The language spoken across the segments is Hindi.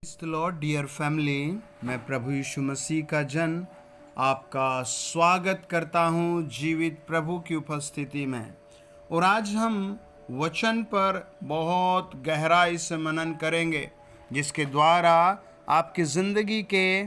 लॉर्ड डियर फैमिली, मैं प्रभु यीशु मसीह का जन आपका स्वागत करता हूं जीवित प्रभु की उपस्थिति में। और आज हम वचन पर बहुत गहराई से मनन करेंगे, जिसके द्वारा आपकी ज़िंदगी के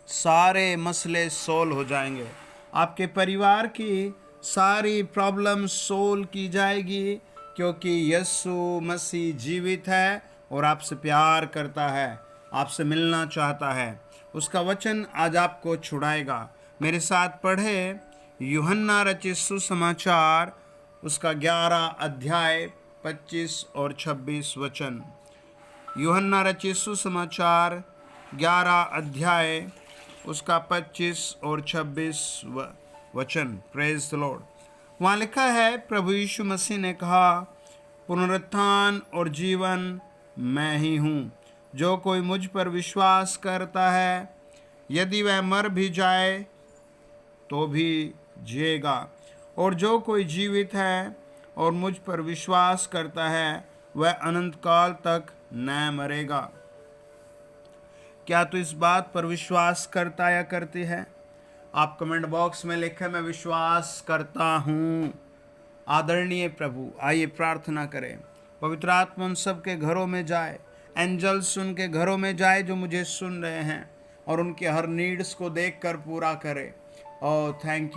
सारे मसले सोल्व हो जाएंगे। आपके परिवार की सारी प्रॉब्लम सोल्व की जाएगी, क्योंकि यीशु मसीह जीवित है और आपसे प्यार करता है, आपसे मिलना चाहता है। उसका वचन आज आपको छुड़ाएगा। मेरे साथ पढ़े यूहन्ना रचित सुसमाचार, उसका 11 अध्याय 25 और 26 वचन। यूहन्ना रचित सुसमाचार 11 अध्याय उसका 25 और 26 वचन। Praise the Lord. वहाँ लिखा है, प्रभु यीशु मसीह ने कहा, पुनरुत्थान और जीवन मैं ही हूँ। जो कोई मुझ पर विश्वास करता है, यदि वह मर भी जाए तो भी जिएगा। और जो कोई जीवित है और मुझ पर विश्वास करता है, वह अनंत काल तक न मरेगा। क्या तू इस बात पर विश्वास करता या करती है? आप कमेंट बॉक्स में लिखें, मैं विश्वास करता हूँ। आदरणीय प्रभु, आइए प्रार्थना करें। पवित्र आत्मा उन सब के घरों में जाए, एंजल्स उनके घरों में जाए जो मुझे सुन रहे हैं, और उनके हर नीड्स को देखकर पूरा करे। ओह थैंक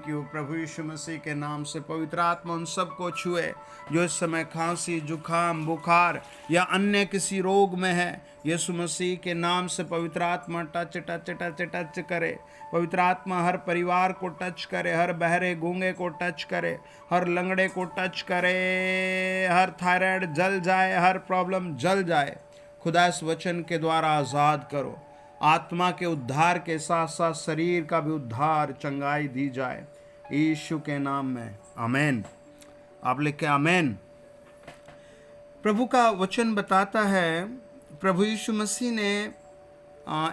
यू प्रभु यीशु मसीह के नाम से पवित्र आत्मा उन सब को छुए जो इस समय खांसी, जुखाम, बुखार या अन्य किसी रोग में है। यीशु मसीह के नाम से पवित्र आत्मा टच टच टच टच करे। पवित्र आत्मा हर परिवार को टच करे, हर बहरे गूंगे को टच करे, हर लंगड़े को टच करे, हर थायराइड जल जाए, हर प्रॉब्लम जल जाए। खुदा इस वचन के द्वारा आज़ाद करो। आत्मा के उद्धार के साथ साथ शरीर का भी उद्धार, चंगाई दी जाए यीशु के नाम में, आमेन। आप लिखे आमेन। प्रभु का वचन बताता है, प्रभु यीशु मसीह ने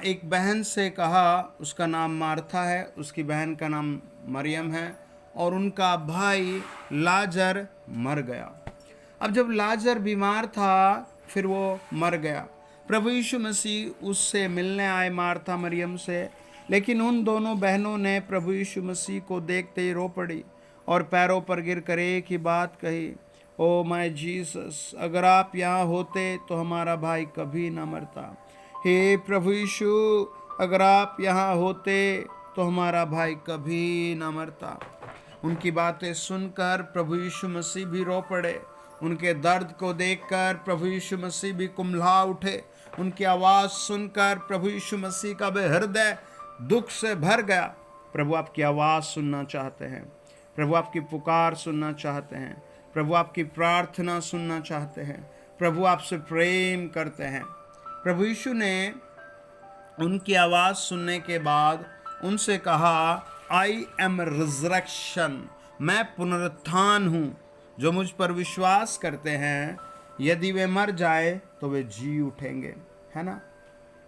एक बहन से कहा, उसका नाम मार्था है, उसकी बहन का नाम मरियम है, और उनका भाई लाजर मर गया। अब जब लाजर बीमार था, फिर वो मर गया। प्रभु यीशु मसीह उससे मिलने आए, मार्था मरियम से, लेकिन उन दोनों बहनों ने प्रभु यीशु मसीह को देखते ही रो पड़ी और पैरों पर गिर कर एक ही बात कही, ओ माय जीसस, अगर आप यहाँ होते तो हमारा भाई कभी ना मरता। हे प्रभु यीशु, अगर आप यहाँ होते तो हमारा भाई कभी ना मरता। उनकी बातें सुनकर प्रभु यीशु मसीह भी रो पड़े। उनके दर्द को देखकर प्रभु यीशु मसीह भी कुम्हला उठे। उनकी आवाज़ सुनकर प्रभु यीशु मसीह का भी हृदय दुख से भर गया। प्रभु आपकी आवाज़ सुनना चाहते हैं, प्रभु आपकी पुकार सुनना चाहते हैं, प्रभु आपकी प्रार्थना सुनना चाहते हैं, प्रभु आपसे प्रेम करते हैं। प्रभु यीशु ने उनकी आवाज़ सुनने के बाद उनसे कहा, आई एम रिजरेक्शन, मैं पुनरुत्थान हूँ। जो मुझ पर विश्वास करते हैं, यदि वे मर जाए तो वे जी उठेंगे। है ना?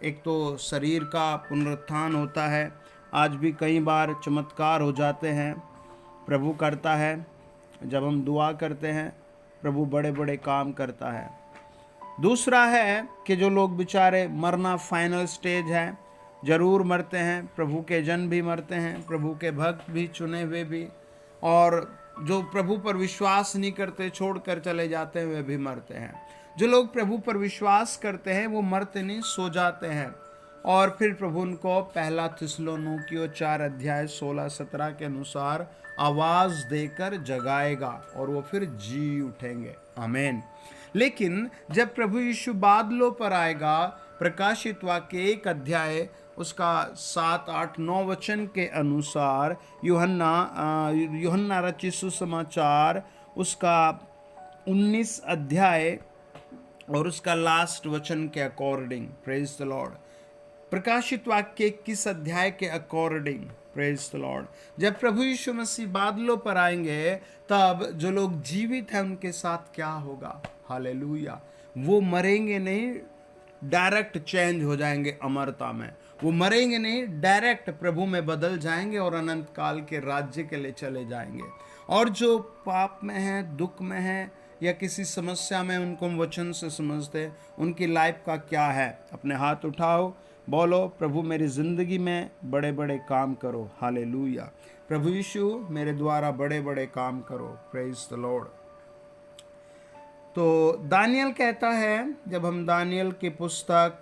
एक तो शरीर का पुनरुत्थान होता है। आज भी कई बार चमत्कार हो जाते हैं, प्रभु करता है। जब हम दुआ करते हैं, प्रभु बड़े बड़े काम करता है। दूसरा है कि जो लोग बेचारे, मरना फाइनल स्टेज है, ज़रूर मरते हैं। प्रभु के जन भी मरते हैं, प्रभु के भक्त भी, चुने हुए भी, और जो प्रभु पर विश्वास नहीं करते, छोड़कर चले जाते हैं, वे भी मरते हैं। जो लोग प्रभु पर विश्वास करते हैं, वो मरते नहीं, सो जाते हैं। और फिर प्रभु उनको पहला थिस्सलुनीकियों 4 अध्याय 16-17 के अनुसार आवाज़ देकर जगाएगा और वो फिर जी उठेंगे। आमीन। लेकिन जब प्रभु यीशु बादलों पर आएगा, प्रकाशित वाक्य 1 अध्याय उसका 7, 8, 9 वचन के अनुसार, यूहन्ना रचित सुसमाचार उसका 19 अध्याय और उसका लास्ट वचन के अकॉर्डिंग, प्रेज द लॉर्ड। प्रकाशित वाक्य 21 अध्याय के अकॉर्डिंग, प्रेज द लॉर्ड, जब प्रभु यीशु मसीह बादलों पर आएंगे, तब जो लोग जीवित हैं उनके साथ क्या होगा? हालेलुया। वो मरेंगे नहीं, डायरेक्ट चेंज हो जाएंगे अमरता में। वो मरेंगे नहीं, डायरेक्ट प्रभु में बदल जाएंगे और अनंत काल के राज्य के लिए चले जाएंगे। और जो पाप में है, दुख में है, या किसी समस्या में उनको हम वचन से समझते हैं, उनकी लाइफ का क्या है। अपने हाथ उठाओ, बोलो, प्रभु मेरी ज़िंदगी में बड़े बड़े काम करो। हालेलुया। प्रभु यीशु मेरे द्वारा बड़े बड़े काम करो। Praise the Lord. तो दानियल कहता है, जब हम दानियल की पुस्तक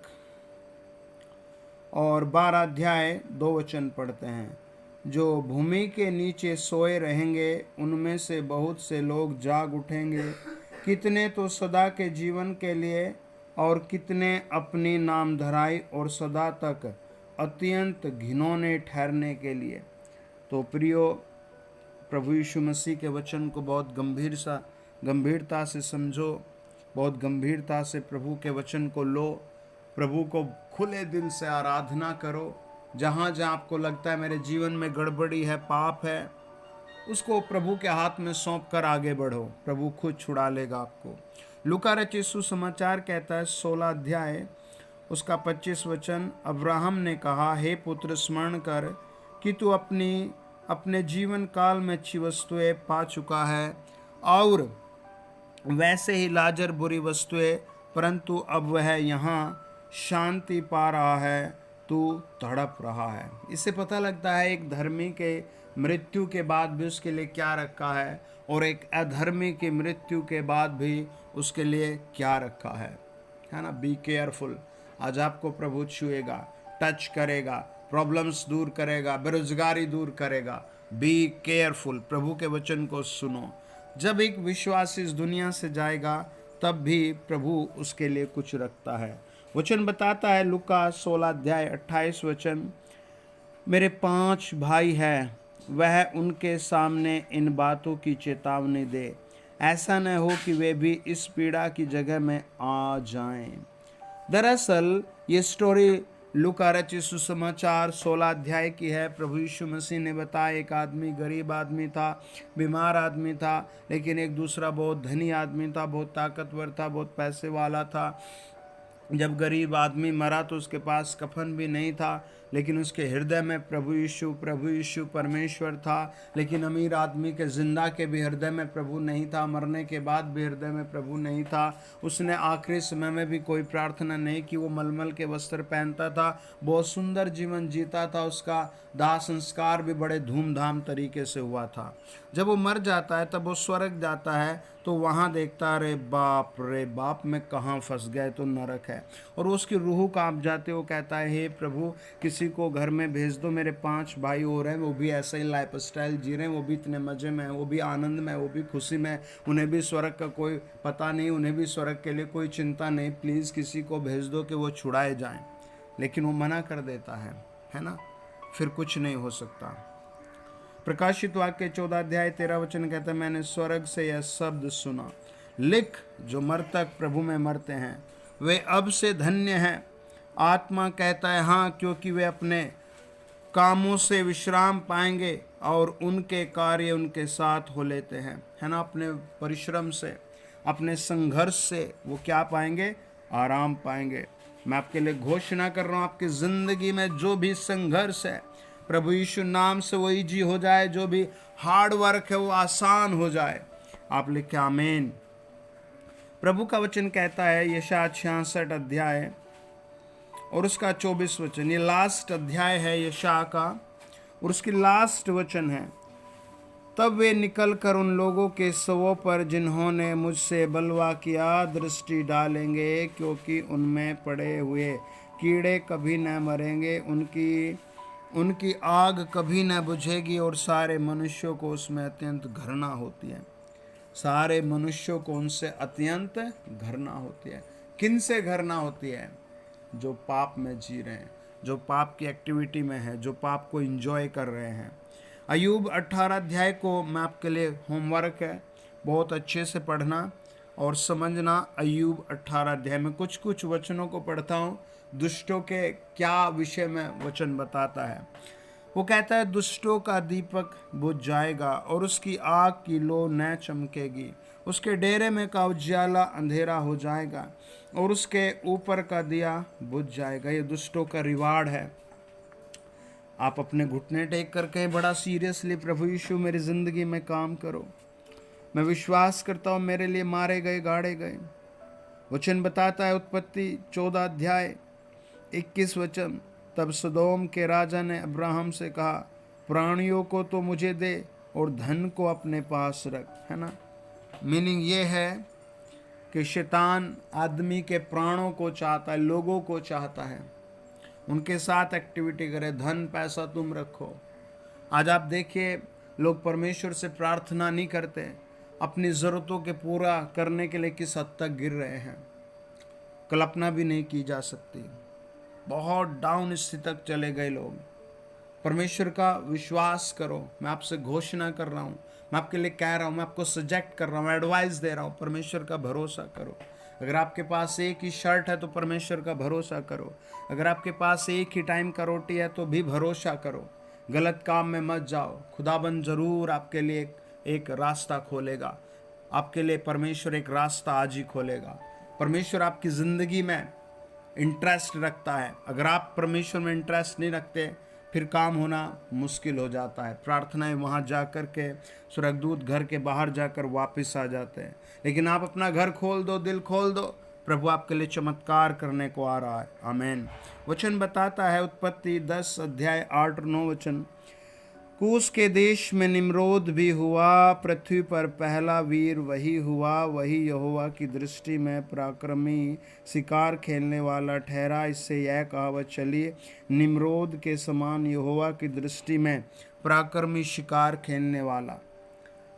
और 12 अध्याय 2 वचन पढ़ते हैं, जो भूमि के नीचे सोए रहेंगे उनमें से बहुत से लोग जाग उठेंगे, कितने तो सदा के जीवन के लिए और कितने अपनी नामधराई और सदा तक अत्यंत घिनौने ठहरने के लिए। तो प्रियो, प्रभु यीशु मसीह के वचन को बहुत गंभीरता से समझो, बहुत गंभीरता से प्रभु के वचन को लो, प्रभु को खुले दिल से आराधना करो। जहाँ जहाँ आपको लगता है मेरे जीवन में गड़बड़ी है, पाप है, उसको प्रभु के हाथ में सौंप कर आगे बढ़ो, प्रभु खुद छुड़ा लेगा आपको। लूका रचित सुसमाचार कहता है 16 अध्याय उसका 25 वचन, अब्राहम ने कहा, हे पुत्र, स्मरण कर कि तू अपने जीवन काल में अच्छी वस्तुएं पा चुका है, और वैसे ही लाजर बुरी वस्तुएं, परंतु अब वह यहाँ शांति पा रहा है, तू तड़प रहा है। इससे पता लगता है एक धर्मी के मृत्यु के बाद भी उसके लिए क्या रखा है, और एक अधर्मी की मृत्यु के बाद भी उसके लिए क्या रखा है ना। Be careful. आज आपको प्रभु छुएगा, टच करेगा, प्रॉब्लम्स दूर करेगा, बेरोजगारी दूर करेगा। Be careful. प्रभु के वचन को सुनो। जब एक विश्वासी इस दुनिया से जाएगा तब भी प्रभु उसके लिए कुछ रखता है। वचन बताता है लूका 16 अध्याय 28 वचन, मेरे 5 भाई हैं, वह उनके सामने इन बातों की चेतावनी दे, ऐसा न हो कि वे भी इस पीड़ा की जगह में आ जाएं। दरअसल ये स्टोरी लूका रचित सुसमाचार 16 अध्याय की है। प्रभु यीशु मसीह ने बताया, एक आदमी, गरीब आदमी था, बीमार आदमी था, लेकिन एक दूसरा बहुत धनी आदमी था, बहुत ताकतवर था, बहुत पैसे वाला था। जब गरीब आदमी मरा तो उसके पास कफन भी नहीं था, लेकिन उसके हृदय में प्रभु यीशु परमेश्वर था। लेकिन अमीर आदमी के जिंदा के भी हृदय में प्रभु नहीं था, मरने के बाद भी हृदय में प्रभु नहीं था। उसने आखिरी समय में भी कोई प्रार्थना नहीं की। वो मलमल के वस्त्र पहनता था, बहुत सुंदर जीवन जीता था, उसका दाह संस्कार भी बड़े धूमधाम तरीके से हुआ था। जब वो मर जाता है तब वो स्वर्ग जाता है, तो वहाँ देखता, रे बाप मैं कहाँ फंस गए, तो नरक है। और उसकी रूह कांप जाते, वो कहता है, हे प्रभु, किसी को घर में भेज दो, मेरे 5 भाई और हैं, वो भी ऐसा ही लाइफ स्टाइल जी रहे हैं, वो भी इतने मज़े में हैं, वो भी आनंद में, वो भी खुशी में, उन्हें भी स्वर्ग का कोई पता नहीं, उन्हें भी स्वर्ग के लिए कोई चिंता नहीं, प्लीज़ किसी को भेज दो कि वो छुड़ाए जाएं। लेकिन वो मना कर देता है ना। फिर कुछ नहीं हो सकता। प्रकाशित वाक्य 14 अध्याय 13 वचन कहता है, मैंने स्वर्ग से यह शब्द सुना, लिख, जो मृतक प्रभु में मरते हैं वे अब से धन्य हैं। आत्मा कहता है, हाँ, क्योंकि वे अपने कामों से विश्राम पाएंगे और उनके कार्य उनके साथ हो लेते हैं, है ना। अपने परिश्रम से, अपने संघर्ष से वो क्या पाएंगे? आराम पाएंगे। मैं आपके लिए घोषणा कर रहा हूँ, आपकी ज़िंदगी में जो भी संघर्ष है, प्रभु यीशु नाम से वो ईजी हो जाए, जो भी हार्ड वर्क है वो आसान हो जाए। आप लिखे आमीन। प्रभु का वचन कहता है यशायाह 66 अध्याय और उसका 24 वचन, ये लास्ट अध्याय है यशायाह का और उसकी लास्ट वचन है, तब वे निकल कर उन लोगों के शवों पर जिन्होंने मुझसे बलवा किया दृष्टि डालेंगे, क्योंकि उनमें पड़े हुए कीड़े कभी न मरेंगे, उनकी आग कभी न बुझेगी और सारे मनुष्यों को उसमें अत्यंत घृणा होती है। सारे मनुष्यों को उनसे अत्यंत घृणा होती है। किन से घृणा होती है? जो पाप में जी रहे हैं, जो पाप की एक्टिविटी में है, जो पाप को एंजॉय कर रहे हैं। अय्यूब 18 अध्याय को मैं आपके लिए होमवर्क है, बहुत अच्छे से पढ़ना और समझना। अय्यूब 18 अध्याय में कुछ कुछ वचनों को पढ़ता हूँ, दुष्टों के क्या विषय में वचन बताता है। वो कहता है, दुष्टों का दीपक बुझ जाएगा और उसकी आग की लो न चमकेगी, उसके डेरे में का उजाला अंधेरा हो जाएगा और उसके ऊपर का दिया बुझ जाएगा। ये दुष्टों का रिवार्ड है। आप अपने घुटने टेक कर कहें बड़ा सीरियसली, प्रभु यीशु मेरी ज़िंदगी में काम करो, मैं विश्वास करता हूँ मेरे लिए मारे गए, गाड़े गए। वचन बताता है उत्पत्ति 14 अध्याय 21 वचन, तब सदोम के राजा ने अब्राहम से कहा, प्राणियों को तो मुझे दे और धन को अपने पास रख। है ना, मीनिंग ये है कि शैतान आदमी के प्राणों को चाहता है, लोगों को चाहता है, उनके साथ एक्टिविटी करे। धन पैसा तुम रखो। आज आप देखिए, लोग परमेश्वर से प्रार्थना नहीं करते, अपनी ज़रूरतों के पूरा करने के लिए किस हद तक गिर रहे हैं, कल्पना भी नहीं की जा सकती। बहुत डाउन स्थिति तक चले गए लोग। परमेश्वर का विश्वास करो। मैं आपसे घोषणा कर रहा हूँ, मैं आपके लिए कह रहा हूँ, मैं आपको सजेक्ट कर रहा हूँ, एडवाइस दे रहा हूँ, परमेश्वर का भरोसा करो। अगर आपके पास एक ही शर्ट है तो परमेश्वर का भरोसा करो। अगर आपके पास एक ही टाइम का रोटी है तो भी भरोसा करो। गलत काम में मत जाओ। खुदाबंद जरूर आपके लिए एक रास्ता खोलेगा। आपके लिए परमेश्वर एक रास्ता आज ही खोलेगा। परमेश्वर आपकी ज़िंदगी में इंटरेस्ट रखता है। अगर आप परमेश्वर में इंटरेस्ट नहीं रखते, फिर काम होना मुश्किल हो जाता है। प्रार्थनाएं वहाँ जा कर के स्वर्गदूत घर के बाहर जाकर वापस आ जाते हैं। लेकिन आप अपना घर खोल दो, दिल खोल दो, प्रभु आपके लिए चमत्कार करने को आ रहा है। आमीन। वचन बताता है उत्पत्ति 10 अध्याय 8 और 9 वचन, कूश के देश में निम्रोद भी हुआ, पृथ्वी पर पहला वीर वही हुआ, वही यहोवा की दृष्टि में पराक्रमी, शिकार खेलने वाला ठहरा। इससे यह कहावत चली, निम्रोद के समान यहोवा की दृष्टि में पराक्रमी, शिकार खेलने वाला।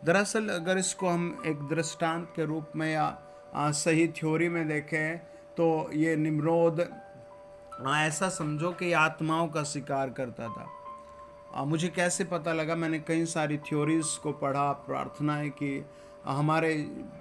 दरअसल अगर इसको हम एक दृष्टांत के रूप में या सही थ्योरी में देखें तो ये निम्रोद ऐसा समझो कि आत्माओं का शिकार करता था। मुझे कैसे पता लगा? मैंने कई सारी थ्योरीज को पढ़ा, प्रार्थनाएं की। हमारे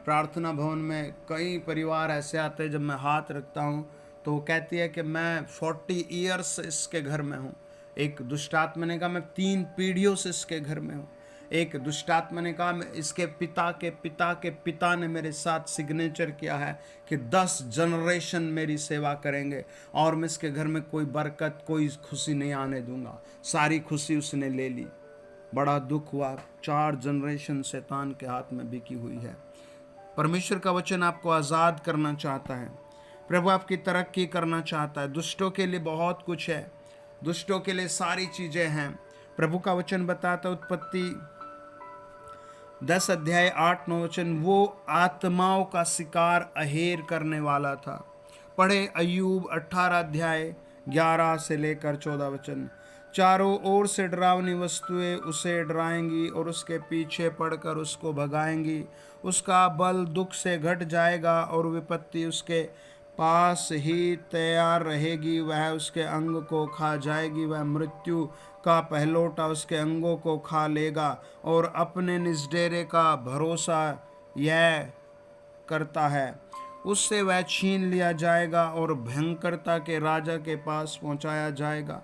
प्रार्थना भवन में कई परिवार ऐसे आते हैं, जब मैं हाथ रखता हूँ तो वो कहती है कि मैं 40 ईयर्स इसके घर में हूँ। एक दुष्टात्मा ने कहा मैं 3 पीढ़ियों से इसके घर में हूँ। एक दुष्टात्मा ने कहा इसके पिता के पिता के पिता ने मेरे साथ सिग्नेचर किया है कि 10 जनरेशन मेरी सेवा करेंगे और मैं इसके घर में कोई बरकत, कोई खुशी नहीं आने दूंगा। सारी खुशी उसने ले ली। बड़ा दुख हुआ। 4 जनरेशन शैतान के हाथ में बिकी हुई है। परमेश्वर का वचन आपको आज़ाद करना चाहता है। प्रभु आपकी तरक्की करना चाहता है। दुष्टों के लिए बहुत कुछ है, दुष्टों के लिए सारी चीज़ें हैं। प्रभु का वचन बताता उत्पत्ति 10 अध्याय 8-9 वचन, वो आत्माओं का शिकार अहेर करने वाला था। पढ़े अय्यूब 18 अध्याय 11 से लेकर 14 वचन, चारों ओर से डरावनी वस्तुएं उसे डराएंगी और उसके पीछे पड़कर उसको भगाएंगी। उसका बल दुख से घट जाएगा और विपत्ति उसके पास ही तैयार रहेगी। वह उसके अंग को खा जाएगी, वह मृत्यु का पहलौटा उसके अंगों को खा लेगा और अपने निजडेरे का भरोसा यह करता है, उससे वह छीन लिया जाएगा और भयंकरता के राजा के पास पहुंचाया जाएगा।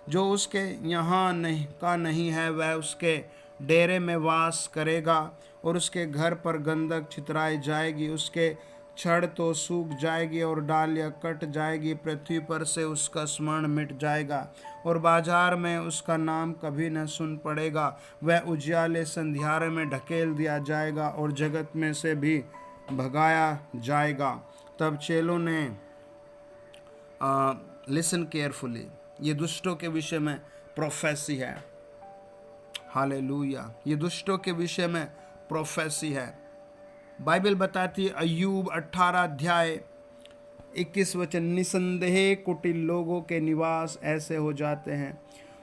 जो उसके यहाँ नहीं है वह उसके डेरे में वास करेगा और उसके घर पर गंधक छितराई जाएगी। उसके छड़ तो सूख जाएगी और डालियाँ कट जाएगी। पृथ्वी पर से उसका स्मरण मिट जाएगा और बाजार में उसका नाम कभी न सुन पड़ेगा। वह उजियाले संध्यारे में ढकेल दिया जाएगा और जगत में से भी भगाया जाएगा। तब चेलों ने लिसन केयरफुली, ये दुष्टों के विषय में प्रोफेसी है। हालेलुया, ये दुष्टों के विषय में प्रोफेसी है। बाइबल बताती है अय्यूब 18 अध्याय 21 वचन, निसंदेह कुटिल लोगों के निवास ऐसे हो जाते हैं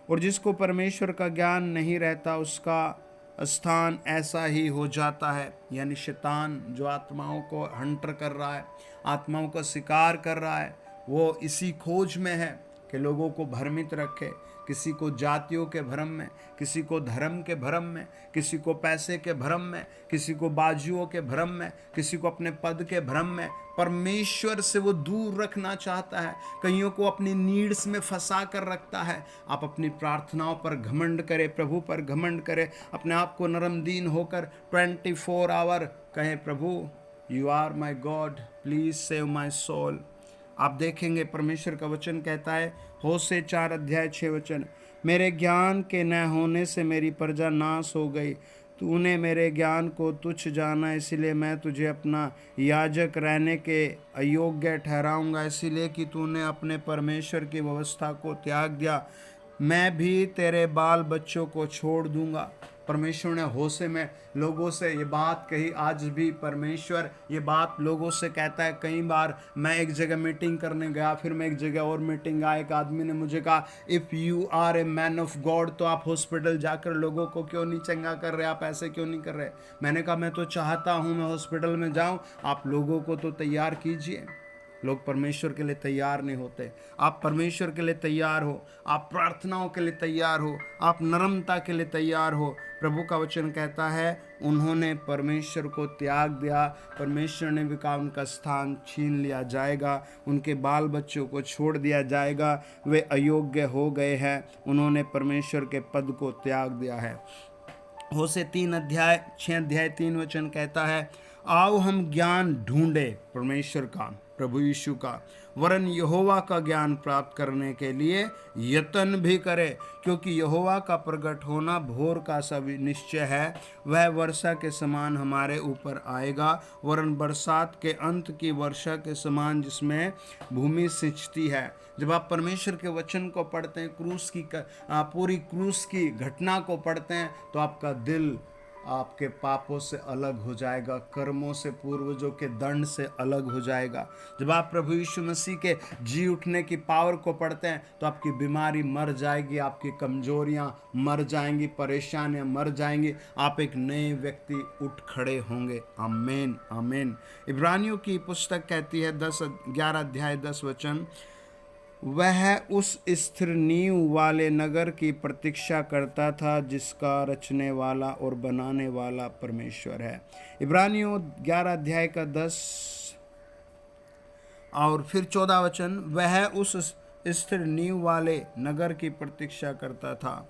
और जिसको परमेश्वर का ज्ञान नहीं रहता उसका स्थान ऐसा ही हो जाता है। यानी शैतान जो आत्माओं को हंटर कर रहा है, आत्माओं का शिकार कर रहा है, वो इसी खोज में है कि लोगों को भ्रमित रखे। किसी को जातियों के भ्रम में, किसी को धर्म के भ्रम में, किसी को पैसे के भ्रम में, किसी को बाजुओं के भ्रम में, किसी को अपने पद के भ्रम में परमेश्वर से वो दूर रखना चाहता है। कईयों को अपनी नीड्स में फंसा कर रखता है। आप अपनी प्रार्थनाओं पर घमंड करें, प्रभु पर घमंड करें, अपने आप को नरम दीन होकर 24 आवर कहें, प्रभु you are my god, please save my soul. आप देखेंगे परमेश्वर का वचन कहता है होशे 4 अध्याय 6 वचन, मेरे ज्ञान के न होने से मेरी प्रजा नाश हो गई। तूने मेरे ज्ञान को तुच्छ जाना, इसलिए मैं तुझे अपना याजक रहने के अयोग्य ठहराऊंगा। इसीलिए कि तूने अपने परमेश्वर की व्यवस्था को त्याग दिया, मैं भी तेरे बाल बच्चों को छोड़ दूंगा। परमेश्वर ने होशे में लोगों से ये बात कही। आज भी परमेश्वर ये बात लोगों से कहता है। कई बार मैं एक जगह मीटिंग करने गया, फिर मैं एक जगह और मीटिंग गया, एक आदमी ने मुझे कहा, if you are a man of God तो आप हॉस्पिटल जाकर लोगों को क्यों नहीं चंगा कर रहे, आप ऐसे क्यों नहीं कर रहे। मैंने कहा मैं तो चाहता हूँ मैं हॉस्पिटल में जाऊँ, आप लोगों को तो तैयार कीजिए। लोग परमेश्वर के लिए तैयार नहीं होते। आप परमेश्वर के लिए तैयार हो, आप प्रार्थनाओं के लिए तैयार हो, आप नम्रता के लिए तैयार हो। प्रभु का वचन कहता है उन्होंने परमेश्वर को त्याग दिया, परमेश्वर ने भी कहा उनका स्थान छीन लिया जाएगा, उनके बाल बच्चों को छोड़ दिया जाएगा, वे अयोग्य हो गए हैं, उन्होंने परमेश्वर के पद को त्याग दिया है। होशे 6:3 कहता है, आओ हम ज्ञान ढूंढे परमेश्वर का, प्रभु यीशु का, वरन यहोवा का ज्ञान प्राप्त करने के लिए यत्न भी करे, क्योंकि यहोवा का प्रकट होना भोर का सा निश्चय है। वह वर्षा के समान हमारे ऊपर आएगा, वरन बरसात के अंत की वर्षा के समान जिसमें भूमि सिंचती है। जब आप परमेश्वर के वचन को पढ़ते हैं, पूरी क्रूस की घटना को पढ़ते हैं, तो आपका दिल आपके पापों से अलग हो जाएगा, कर्मों से, पूर्वजों के दंड से अलग हो जाएगा। जब आप प्रभु यीशु मसीह के जी उठने की पावर को पढ़ते हैं, तो आपकी बीमारी मर जाएगी, आपकी कमजोरियां मर जाएंगी, परेशानियां मर जाएंगी, आप एक नए व्यक्ति उठ खड़े होंगे। आमीन आमीन। इब्रानियों की पुस्तक कहती है 11:10 वह उस स्थिर नींव वाले नगर की प्रतीक्षा करता था जिसका रचने वाला और बनाने वाला परमेश्वर है। इब्रानियों 11:10 और फिर 14 वह उस स्थिर नींव वाले नगर की प्रतीक्षा करता था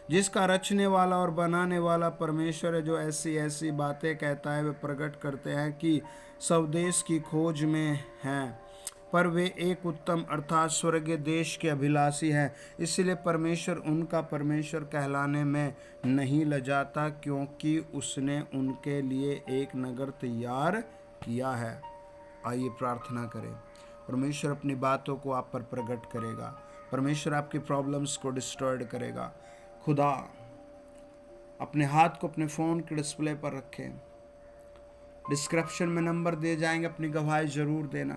जिसका रचने वाला और बनाने वाला परमेश्वर है, जो ऐसी ऐसी बातें कहता है वे प्रकट करते हैं कि स्वदेश की खोज में हैं, पर वे एक उत्तम अर्थात स्वर्गीय देश के अभिलाषी हैं। इसलिए परमेश्वर उनका परमेश्वर कहलाने में नहीं लजाता, क्योंकि उसने उनके लिए एक नगर तैयार किया है। आइए प्रार्थना करें। परमेश्वर अपनी बातों को आप पर प्रकट करेगा, परमेश्वर आपकी प्रॉब्लम्स को डिस्ट्रॉयड करेगा। खुदा अपने हाथ को अपने फ़ोन के डिस्प्ले पर रखें, डिस्क्रिप्शन में नंबर दे जाएंगे, अपनी गवाही ज़रूर देना।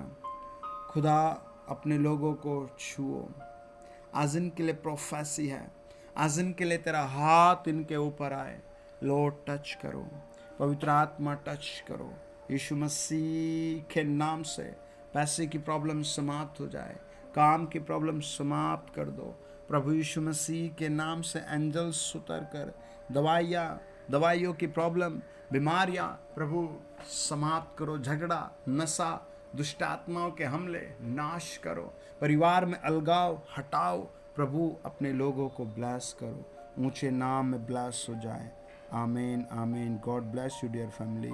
खुदा अपने लोगों को छुओ। आज इनके लिए प्रोफेसी है, आज इनके लिए तेरा हाथ इनके ऊपर आए। लॉर्ड टच करो, पवित्र आत्मा टच करो। यीशु मसीह के नाम से पैसे की प्रॉब्लम समाप्त हो जाए, काम की प्रॉब्लम समाप्त कर दो। प्रभु यीशु मसीह के नाम से एंजल्स उतर कर दवाइयों की प्रॉब्लम, बीमारियां प्रभु समाप्त करो। झगड़ा, नशा, दुष्ट आत्माओं के हमले नाश करो। परिवार में अलगाव हटाओ। प्रभु अपने लोगों को ब्लेस करो, ऊंचे नाम में ब्लेस हो जाए। आमीन आमीन। God bless you dear family.